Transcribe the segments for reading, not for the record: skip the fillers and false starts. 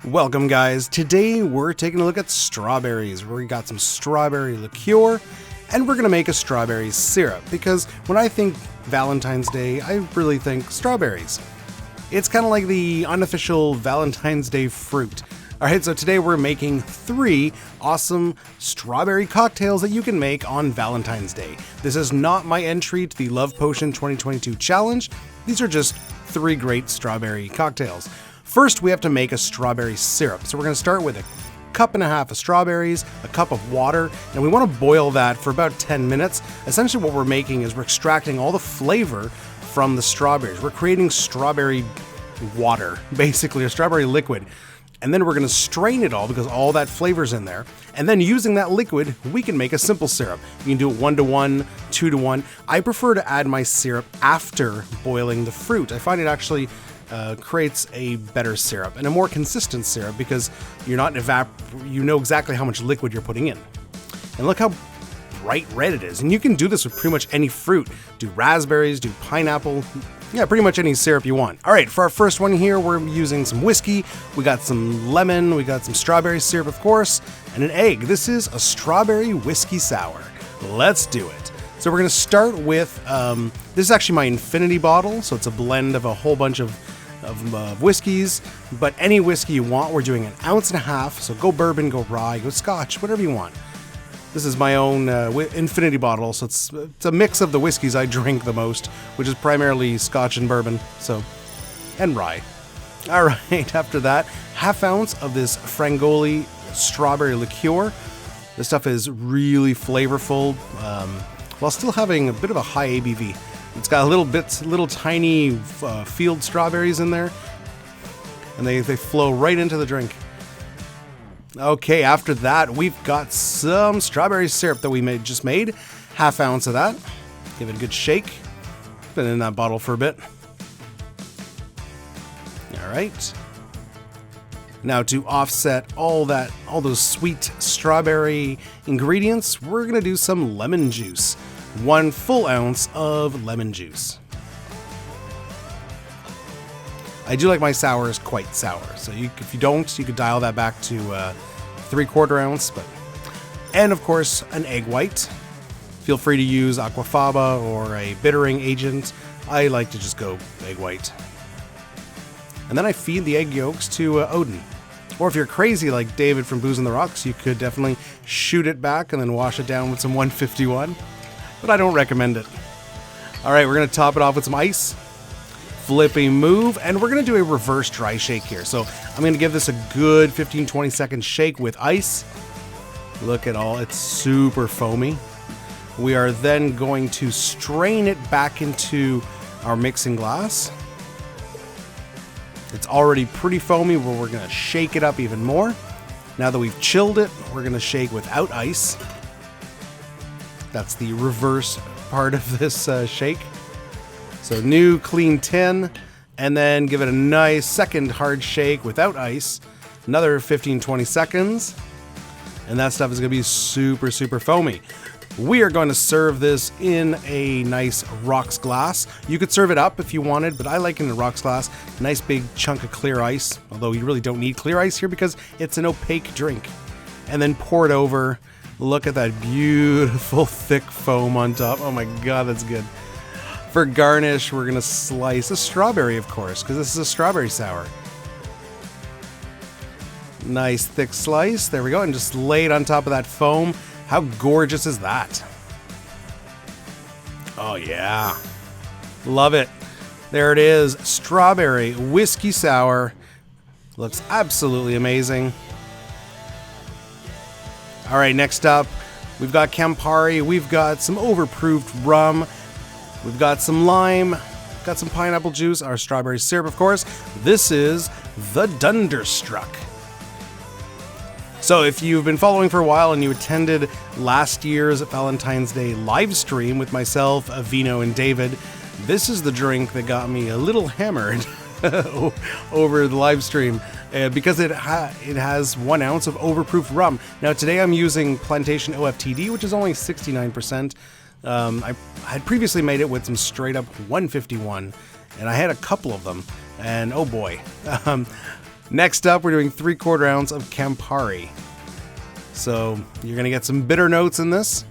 Welcome guys, today we're taking a look at strawberries. We got some strawberry liqueur and we're gonna make a strawberry syrup because when I think Valentine's Day, I really think strawberries. It's kind of like the unofficial Valentine's Day fruit. Alright, so today we're making 3 awesome strawberry cocktails that you can make on Valentine's Day. This is not my entry to the Love Potion 2022 challenge. These are just 3 great strawberry cocktails. First, we have to make a strawberry syrup. So we're going to start with 1.5 cups of strawberries, a cup of water, and we want to boil that for about 10 minutes. Essentially what we're making is we're extracting all the flavor from the strawberries. We're creating strawberry water, basically, a strawberry liquid. And then we're going to strain it all because all that flavor's in there. And then using that liquid, we can make a simple syrup. You can do it 1-to-1, 2-to-1. I prefer to add my syrup after boiling the fruit. I find it actually creates a better syrup and a more consistent syrup because you're not you know exactly how much liquid you're putting in. And look how bright red it is. And you can do this with pretty much any fruit. Do raspberries, do pineapple, yeah, pretty much any syrup you want. All right, for our first one here, we're using some whiskey. We got some lemon, we got some strawberry syrup, of course, and an egg. This is a strawberry whiskey sour. Let's do it. So we're gonna start with, this is actually my infinity bottle, so it's a blend of a whole bunch of whiskeys, but any whiskey you want. We're doing 1.5 ounces, so go bourbon, go rye, go scotch, whatever you want. This is my own infinity bottle, so it's a mix of the whiskeys I drink the most, which is primarily scotch and bourbon, and rye. All right, after that, 1/2 ounce of this Frangoli strawberry liqueur. This stuff is really flavorful, while still having a bit of a high ABV. It's got little tiny field strawberries in there, and they flow right into the drink. Okay, after that, we've got some strawberry syrup that we just made. 1/2 ounce of that. Give it a good shake. Been in that bottle for a bit. All right. Now to offset all those sweet strawberry ingredients, we're gonna do some lemon juice. 1 full ounce of lemon juice. I do like my sours quite sour, so if you don't, you could dial that back to 3/4 ounce. And of course, an egg white. Feel free to use aquafaba or a bittering agent. I like to just go egg white. And then I feed the egg yolks to Odin. Or if you're crazy like David from Booze on the Rocks, you could definitely shoot it back and then wash it down with some 151. But I don't recommend it. All right, we're gonna top it off with some ice. Flip a move, and we're gonna do a reverse dry shake here. So I'm gonna give this a good 15-20 second shake with ice. Look at all, it's super foamy. We are then going to strain it back into our mixing glass. It's already pretty foamy, but we're gonna shake it up even more. Now that we've chilled it, we're gonna shake without ice. That's the reverse part of this shake. So new clean tin, and then give it a nice second hard shake without ice. Another 15-20 seconds. And that stuff is gonna be super, super foamy. We are going to serve this in a nice rocks glass. You could serve it up if you wanted, but I like it in a rocks glass. Nice big chunk of clear ice, although you really don't need clear ice here because it's an opaque drink. And then pour it over. Look at that beautiful thick foam on top. Oh my god, that's good. For garnish, we're gonna slice a strawberry, of course, because this is a strawberry sour. Nice thick slice. There we go. And just lay it on top of that foam. How gorgeous is that? Oh yeah. Love it. There it is. Strawberry whiskey sour. Looks absolutely amazing. All right, next up, we've got Campari, we've got some overproof rum, we've got some lime, got some pineapple juice, our strawberry syrup, of course. This is the Dunderstruck. So if you've been following for a while and you attended last year's Valentine's Day live stream with myself, Vino, and David, this is the drink that got me a little hammered over the live stream. Because it has 1 ounce of overproof rum. Now today I'm using Plantation OFTD, which is only 69%. I had previously made it with some straight up 151, and I had a couple of them, and oh boy. Next up, we're doing 3/4 ounce of Campari. So you're going to get some bitter notes in this.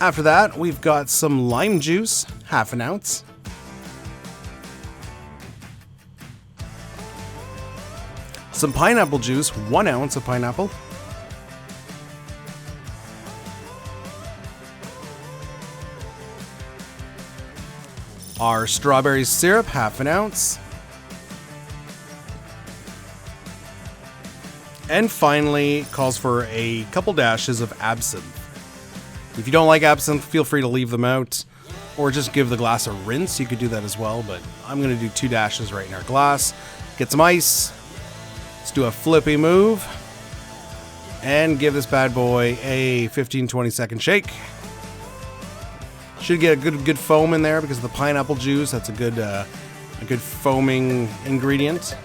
After that, we've got some lime juice, 1/2 ounce. Some pineapple juice, 1 ounce of pineapple. Our strawberry syrup, 1/2 ounce. And finally, calls for a couple dashes of absinthe. If you don't like absinthe, feel free to leave them out, or just give the glass a rinse. You could do that as well, but I'm going to do 2 dashes right in our glass. Get some ice. Let's do a flippy move. And give this bad boy a 15-20 second shake. Should get a good foam in there because of the pineapple juice. That's a good foaming ingredient.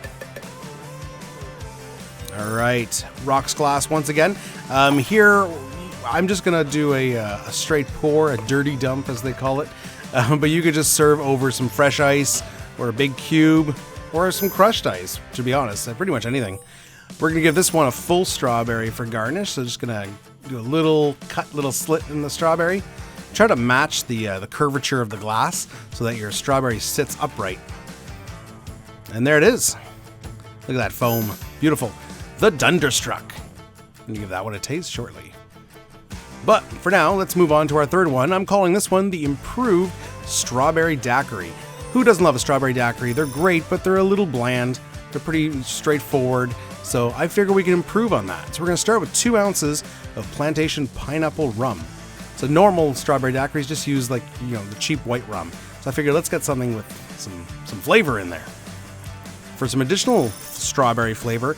All right, rocks glass once again. Here, I'm just gonna do a straight pour, a dirty dump as they call it. But you could just serve over some fresh ice or a big cube or some crushed ice, to be honest, pretty much anything. We're gonna give this one a full strawberry for garnish. So just gonna do a little slit in the strawberry. Try to match the curvature of the glass so that your strawberry sits upright. And there it is. Look at that foam, beautiful. The Dunderstruck. I'm gonna give that one a taste shortly. But for now, let's move on to our third one. I'm calling this one the Improved Strawberry Daiquiri. Who doesn't love a strawberry daiquiri? They're great, but they're a little bland. They're pretty straightforward. So I figure we can improve on that. So we're gonna start with 2 ounces of plantation pineapple rum. So normal strawberry daiquiris just use the cheap white rum. So I figured let's get something with some flavor in there. For some additional strawberry flavor,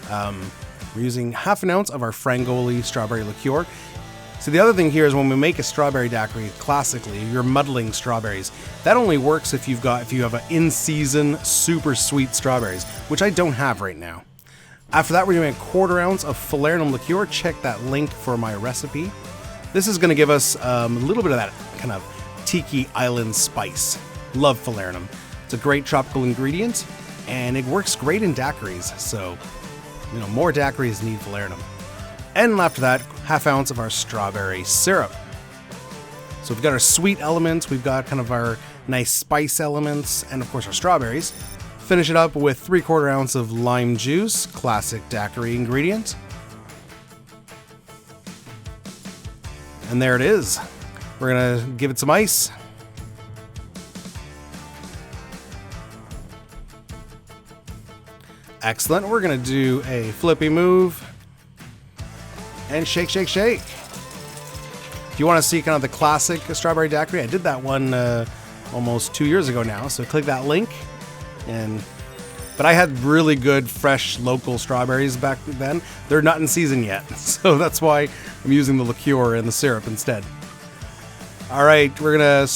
we're using 1/2 ounce of our Frangoli strawberry liqueur. So the other thing here is when we make a strawberry daiquiri, classically, you're muddling strawberries. That only works if you have an in-season, super sweet strawberries, which I don't have right now. After that, we're doing 1/4 ounce of Falernum Liqueur. Check that link for my recipe. This is going to give us a little bit of that kind of tiki island spice. Love Falernum. It's a great tropical ingredient, and it works great in daiquiris. So, more daiquiris need Falernum. And after that, 1/2 ounce of our strawberry syrup. So we've got our sweet elements, we've got kind of our nice spice elements, and of course our strawberries. Finish it up with 3/4 ounce of lime juice, classic daiquiri ingredient. And there it is. We're gonna give it some ice. Excellent. We're gonna do a flippy move. And shake, shake, shake. If you want to see kind of the classic strawberry daiquiri, I did that one almost 2 years ago now. So click that link. But I had really good, fresh, local strawberries back then. They're not in season yet, so that's why I'm using the liqueur and the syrup instead. All right, we're gonna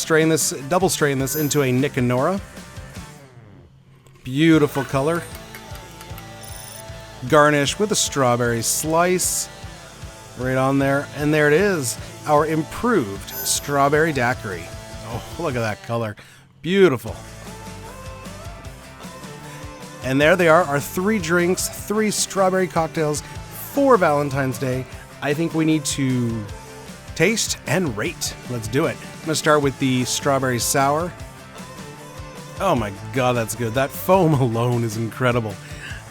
double strain this into a Nick and Nora. Beautiful color. Garnish with a strawberry slice. Right on there, and there it is, our improved strawberry daiquiri. Oh, look at that color. Beautiful. And there they are, our 3 drinks, 3 strawberry cocktails for Valentine's Day. I think we need to taste and rate. Let's do it. I'm gonna start with the strawberry sour. Oh my God, that's good. That foam alone is incredible.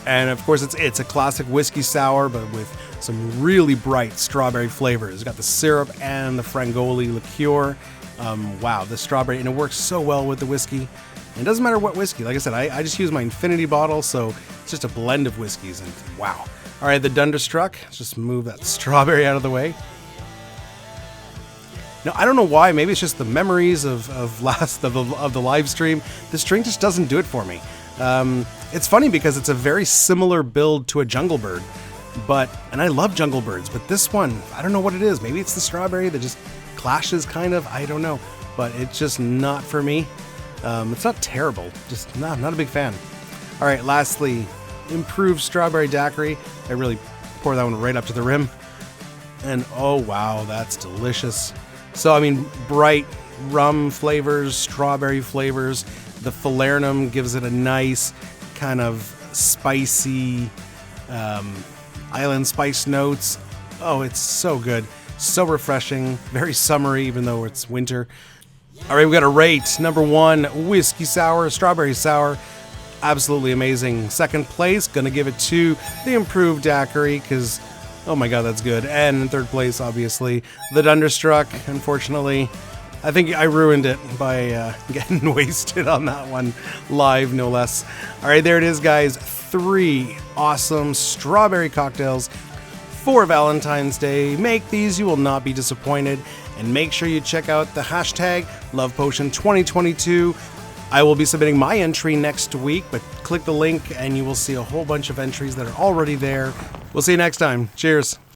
And of course, it's a classic whiskey sour, but with some really bright strawberry flavors. It's got the syrup and the Frangoli liqueur. Wow, the strawberry, and it works so well with the whiskey. And it doesn't matter what whiskey. Like I said, I just use my infinity bottle, so it's just a blend of whiskeys, and wow. All right, the Dunderstruck. Let's just move that strawberry out of the way. Now, I don't know why. Maybe it's just the memories of the live stream. This drink just doesn't do it for me. It's funny because it's a very similar build to a Jungle Bird, and I love Jungle Birds, but this one, I don't know what it is. Maybe it's the strawberry that just clashes kind of, I don't know, but it's just not for me. It's not terrible, just not a big fan. All right, lastly, improved strawberry daiquiri. I really pour that one right up to the rim, and oh wow, that's delicious. So, I mean, bright rum flavors, strawberry flavors. The Falernum gives it a nice kind of spicy island spice notes. Oh, it's so good. So refreshing. Very summery, even though it's winter. All right, we got a rate. Number 1, whiskey sour, strawberry sour. Absolutely amazing. Second place, gonna give it to the improved daiquiri because, oh my god, that's good. And in third place, obviously, the Dunderstruck. Unfortunately, I think I ruined it by getting wasted on that one live, no less. All right, there it is, guys. 3 awesome strawberry cocktails for Valentine's Day. Make these, you will not be disappointed. And make sure you check out the hashtag LovePotion2022. I will be submitting my entry next week, but click the link and you will see a whole bunch of entries that are already there. We'll see you next time. Cheers.